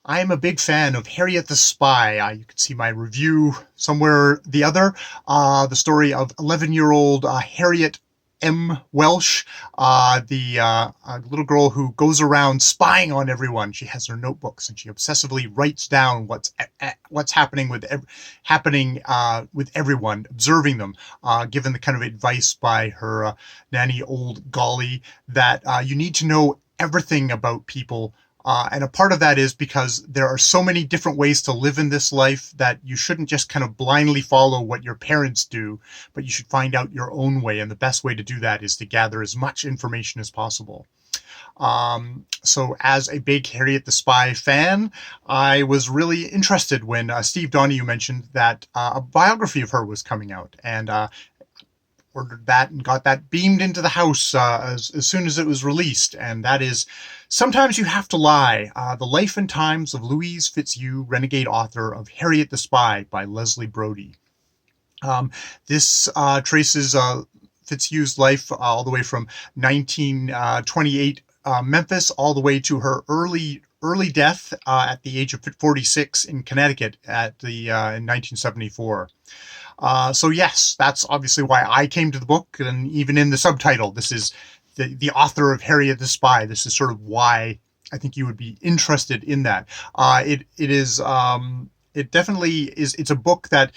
I'm a big fan of Harriet the Spy. You can see my review somewhere or the other. The story of 11-year-old Harriet M. Welsh, the little girl who goes around spying on everyone. She has her notebooks and she obsessively writes down what's happening with everyone, observing them, given the kind of advice by her nanny, old Golly, that you need to know everything about people. And a part of that is because there are so many different ways to live in this life that you shouldn't just kind of blindly follow what your parents do, but you should find out your own way. And the best way to do that is to gather as much information as possible. So as a big Harriet the Spy fan, I was really interested when Steve Donahue mentioned that a biography of her was coming out, and ordered that and got that beamed into the house as soon as it was released. And that is Sometimes You Have to Lie, The Life and Times of Louise Fitzhugh, Renegade Author of Harriet the Spy by Leslie Brody. This traces Fitzhugh's life all the way from 1928 Memphis all the way to her early death at the age of 46 in Connecticut in 1974. So yes, that's obviously why I came to the book, and even in the subtitle, this is the author of Harriet the Spy. This is sort of why I think you would be interested in that. It definitely is. It's a book that,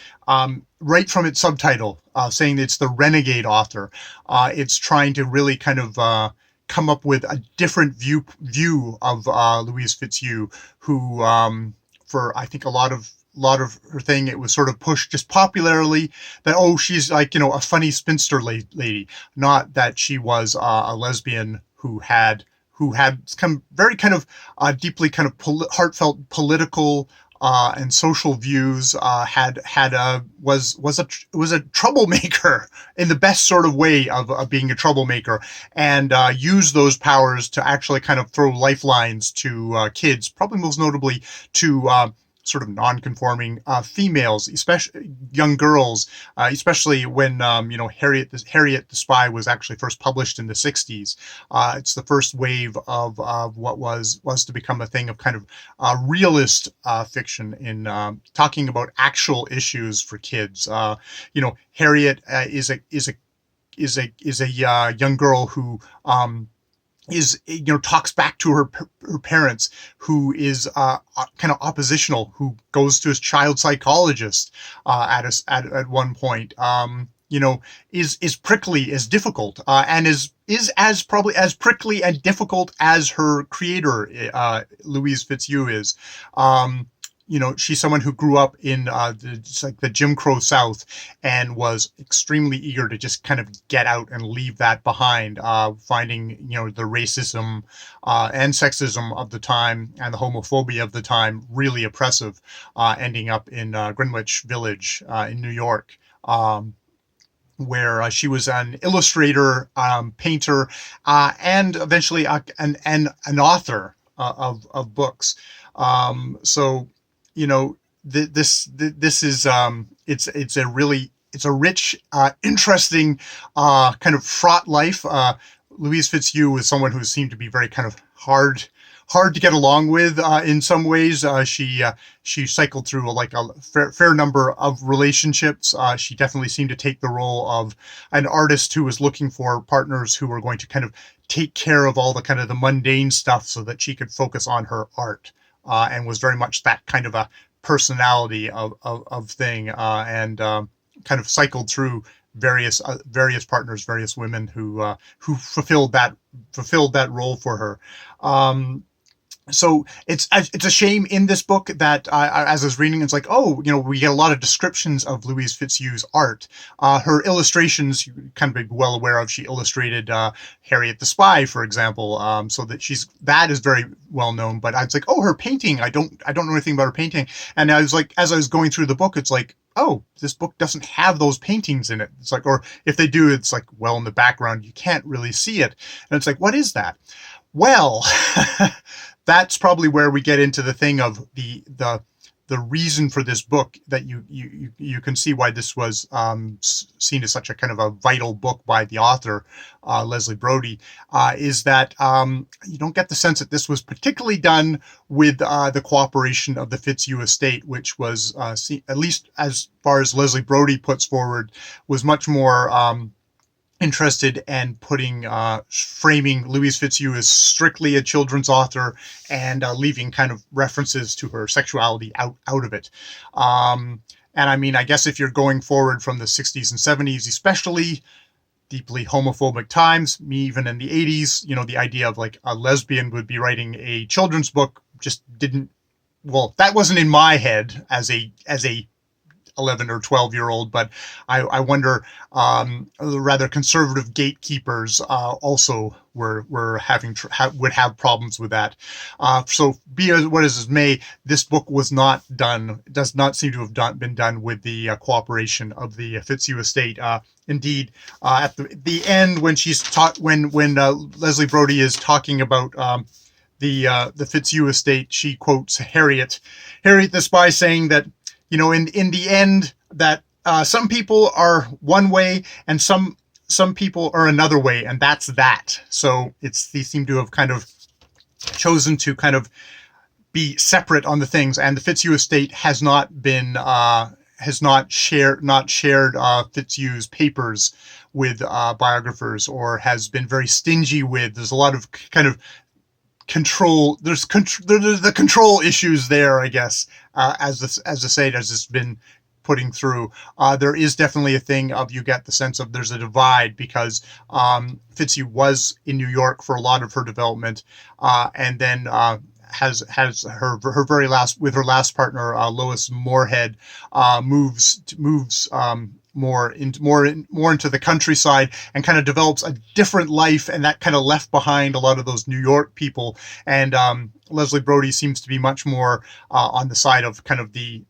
right from its subtitle, saying it's the renegade author, it's trying to really kind of come up with a different view of Louise Fitzhugh, who, for I think a lot of her thing, it was sort of pushed just popularly that, oh, she's like, a funny spinster lady, not that she was a lesbian who had come very kind of deeply kind of heartfelt political and social views, was a troublemaker in the best sort of way of being a troublemaker, and used those powers to actually kind of throw lifelines to kids, probably most notably to sort of non-conforming females, especially young girls, especially when Harriet the Spy was actually first published in the 60s. It's the first wave of what was to become a thing of kind of realist fiction in talking about actual issues for kids. Harriet is a young girl who talks back to her parents, who is kind of oppositional, who goes to his child psychologist at one point, is prickly, is difficult, and is as probably as prickly and difficult as her creator, Louise Fitzhugh, is. She's someone who grew up in the Jim Crow South and was extremely eager to just kind of get out and leave that behind, finding, the racism and sexism of the time and the homophobia of the time really oppressive, ending up in Greenwich Village in New York, where she was an illustrator, painter, and eventually an author of books. This is it's a rich, interesting, kind of fraught life. Louise Fitzhugh was someone who seemed to be very kind of hard to get along with in some ways. She cycled through like a fair number of relationships. She definitely seemed to take the role of an artist who was looking for partners who were going to kind of take care of all the kind of the mundane stuff so that she could focus on her art. And was very much that kind of a personality of thing, and kind of cycled through various partners, various women who fulfilled that role for her. So it's a shame in this book that as I was reading, it's like, we get a lot of descriptions of Louise Fitzhugh's art. Her illustrations, you kind of be well aware of. She illustrated Harriet the Spy, for example, so that is very well known. But I was like, her painting, I don't know anything about her painting. And I was like, as I was going through the book, it's like, this book doesn't have those paintings in it. It's like, or if they do, it's like, well, in the background, you can't really see it. And it's like, what is that? Well, that's probably where we get into the thing of the the reason for this book, that you can see why this was seen as such a kind of a vital book by the author, Leslie Brody, is that you don't get the sense that this was particularly done with the cooperation of the FitzHugh estate, which was, at least as far as Leslie Brody puts forward, was much more interested in framing Louise FitzHugh as strictly a children's author, and leaving kind of references to her sexuality out of it. And I mean, I guess if you're going forward from the 60s and 70s, especially deeply homophobic times, even in the 80s, the idea of like a lesbian would be writing a children's book just didn't, well, that wasn't in my head as a 11 or 12-year-old, but I wonder, the rather conservative gatekeepers also would have problems with that. So be as what as may, this book does not seem to have been done with the cooperation of the FitzHugh estate. Indeed, at the end, when when Leslie Brody is talking about the FitzHugh estate, she quotes Harriet the spy, saying that, in the end, that some people are one way and some people are another way, and that's that. So they seem to have kind of chosen to kind of be separate on the things, and the FitzHugh estate has not shared FitzHugh's papers with biographers, or has been very stingy with. There's a lot of kind of control. There's the control issues there, I guess, as the state has just been putting through. There is definitely a thing of, you get the sense of there's a divide, because FitzHugh was in New York for a lot of her development, and then has her very last, with her last partner, Lois Moorhead, moves more into the countryside, and kind of develops a different life, and that kind of left behind a lot of those New York people. And Leslie Brody seems to be much more on the side of kind of the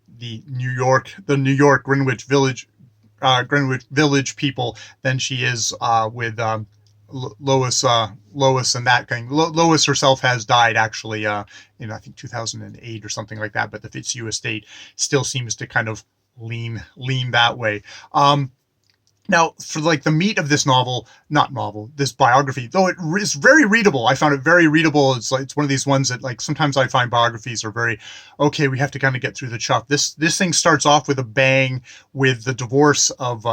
New York Greenwich Village people than she is with Lois and that thing. Lois herself has died, actually, in I think 2008 or something like that, but the FitzHugh estate still seems to kind of lean that way. Now, for like the meat of this this biography, though it is very readable. I found it very readable. It's one of these ones that, like, sometimes I find biographies are very, okay, we have to kind of get through the chuff. This thing starts off with a bang, with the divorce of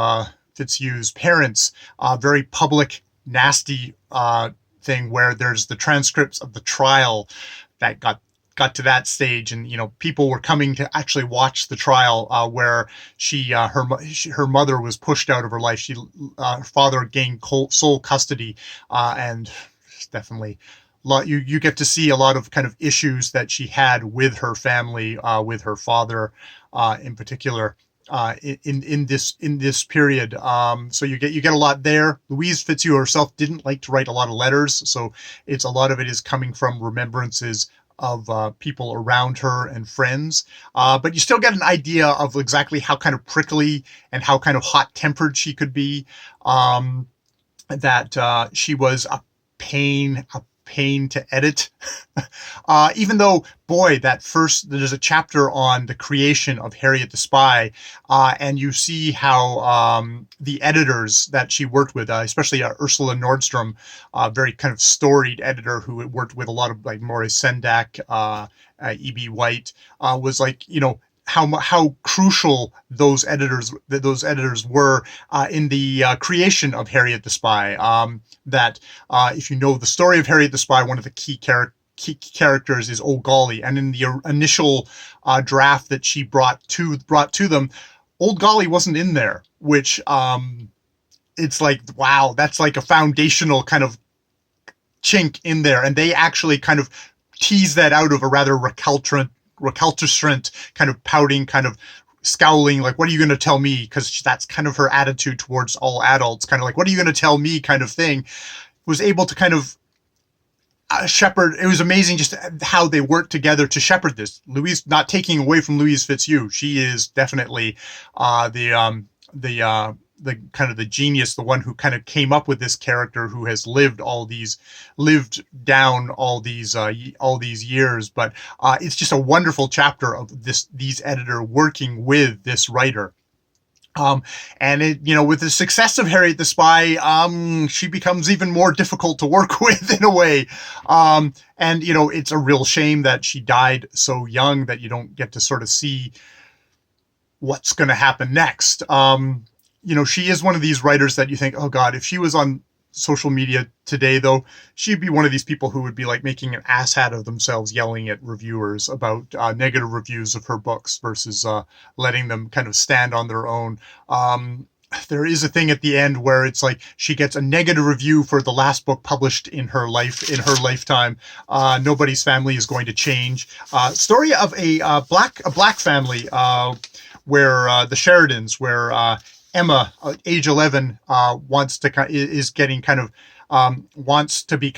FitzHugh's parents, very public, nasty thing, where there's the transcripts of the trial that got to that stage, and people were coming to actually watch the trial, where her mother was pushed out of her life. Her father gained sole custody, and definitely you get to see a lot of kind of issues that she had with her family, with her father in particular, in this period. So you get a lot there. Louise FitzHugh herself didn't like to write a lot of letters, so a lot of it is coming from remembrances of people around her and friends, but you still get an idea of exactly how kind of prickly and how kind of hot-tempered she could be. That she was a pain to edit. Even though, boy, there's a chapter on the creation of Harriet the Spy, and you see how the editors that she worked with, especially Ursula Nordstrom, very kind of storied editor who worked with a lot of like Maurice Sendak, E.B. White, was like, how crucial those editors were in the creation of Harriet the Spy. That if you know the story of Harriet the Spy, one of the key characters is Old Golly, and in the initial draft that she brought to them, Old Golly wasn't in there, which it's like, wow, that's like a foundational kind of chink in there, and they actually kind of tease that out of a rather recalcitrant, kind of pouting, kind of scowling, like, what are you going to tell me? Because that's kind of her attitude towards all adults, kind of like, what are you going to tell me, kind of thing. Was able to kind of shepherd. It was amazing just how they worked together to shepherd this. Louise, not taking away from Louise FitzHugh, she is definitely the the kind of the genius, the one who kind of came up with this character who has lived down all these years. But it's just a wonderful chapter of these editor working with this writer. Um, and it, with the success of Harriet the Spy, she becomes even more difficult to work with in a way. And it's a real shame that she died so young that you don't get to sort of see what's going to happen next. She is one of these writers that you think, oh God, if she was on social media today, though, she'd be one of these people who would be like making an asshat of themselves, yelling at reviewers about negative reviews of her books versus letting them kind of stand on their own. There is a thing at the end where it's like she gets a negative review for the last book published in her lifetime. Nobody's family is going to change. Story of a black family where the Sheridans, where Emma, age 11, wants to be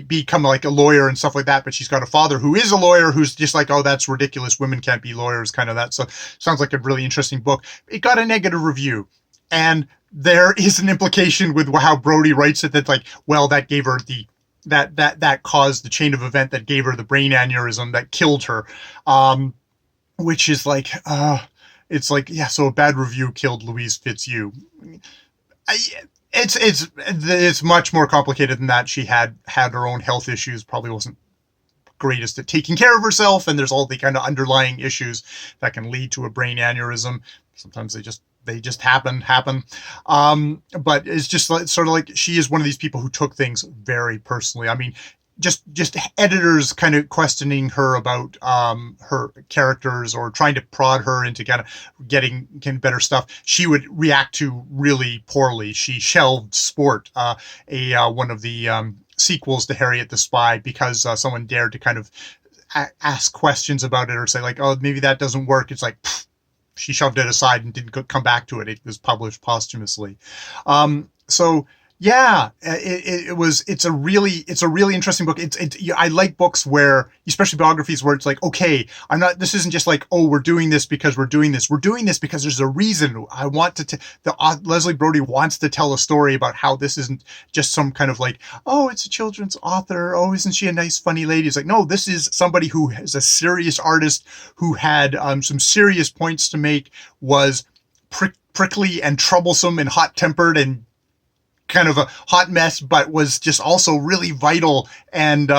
become like a lawyer and stuff like that, but she's got a father who is a lawyer who's just like, oh, that's ridiculous, women can't be lawyers, kind of that. So sounds like a really interesting book. It got a negative review, and there is an implication with how Brody writes it that, like, well, that gave her that caused the chain of event that gave her the brain aneurysm that killed her, which is like, it's like, yeah, so a bad review killed Louise Fitzhugh. It's much more complicated than that. She had her own health issues, probably wasn't greatest at taking care of herself, and there's all the kind of underlying issues that can lead to a brain aneurysm. Sometimes they just happen. But it's just like, sort of like, she is one of these people who took things very personally. I mean, just editors kind of questioning her about her characters or trying to prod her into kind of getting better stuff, she would react to really poorly. She shelved Sport, one of the sequels to Harriet the Spy, because someone dared to kind of ask questions about it or say like, oh, maybe that doesn't work. It's like, pfft, she shoved it aside and didn't come back to it. It was published posthumously. So yeah, it's a really interesting book. I like books where, especially biographies, where it's like, okay, this isn't just like, oh, we're doing this because we're doing this. We're doing this because there's a reason. I want Leslie Brody wants to tell a story about how this isn't just some kind of like, oh, it's a children's author. Oh, isn't she a nice, funny lady? It's like, no, this is somebody who is a serious artist who had some serious points to make, was prickly and troublesome and hot-tempered and kind of a hot mess, but was just also really vital and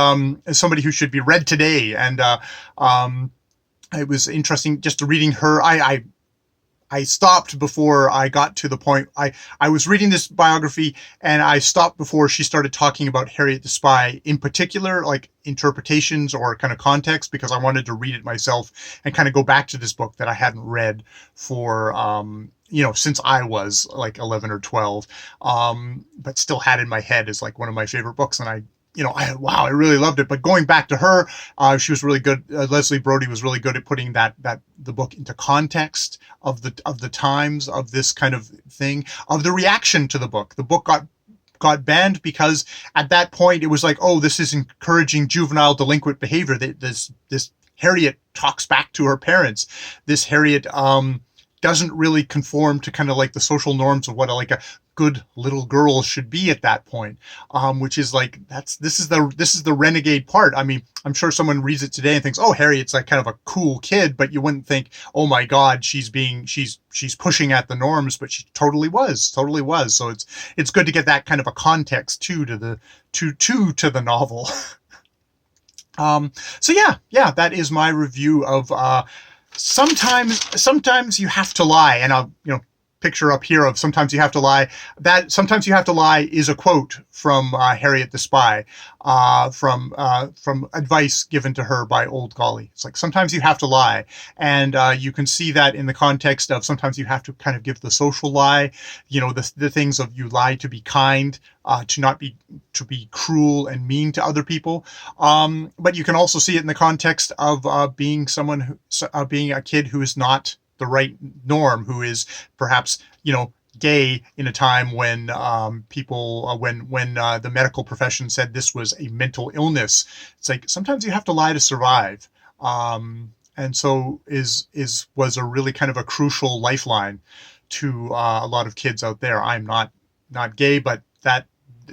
somebody who should be read today. And it was interesting just reading her. I stopped before I got to the point. I was reading this biography and I stopped before she started talking about Harriet the Spy, in particular, like interpretations or kind of context, because I wanted to read it myself and kind of go back to this book that I hadn't read for, since I was like 11 or 12, but still had in my head as like one of my favorite books. And I really loved it. But going back to her, she was really good. Leslie Brody was really good at putting the book into context of the times of this kind of thing, of the reaction to the book. The book got banned because at that point it was like, oh, this is encouraging juvenile delinquent behavior. This Harriet talks back to her parents. This Harriet doesn't really conform to kind of like the social norms of what a good little girl should be at that point, which is like, this is the renegade part. I mean, I'm sure someone reads it today and thinks, oh, Harriet's like kind of a cool kid, but you wouldn't think, oh my God, she's pushing at the norms, but she totally was. So it's good to get that kind of a context too to the novel. So yeah, that is my review of Sometimes You Have to Lie, and I'll picture up here of Sometimes You Have to Lie. That Sometimes You Have to Lie is a quote from Harriet the Spy, from advice given to her by Old Golly. It's like, sometimes you have to lie, and you can see that in the context of sometimes you have to kind of give the social lie, the things of you lie to be kind, to be cruel and mean to other people. But you can also see it in the context of being being a kid who is not the right norm, who is perhaps, gay in a time when the medical profession said this was a mental illness. It's like, sometimes you have to lie to survive. And and so was a really kind of a crucial lifeline to a lot of kids out there. I'm not gay, but that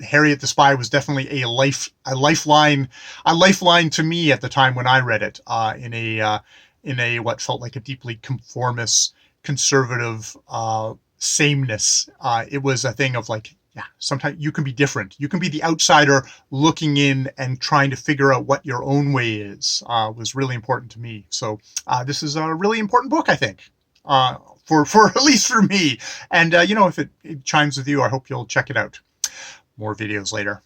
Harriet the Spy was definitely a lifeline to me at the time when I read it, in a what felt like a deeply conformist, conservative sameness. It was a thing of like, yeah, sometimes you can be different. You can be the outsider looking in and trying to figure out what your own way is. Was really important to me. So this is a really important book, I think. For at least for me. And if it chimes with you, I hope you'll check it out. More videos later.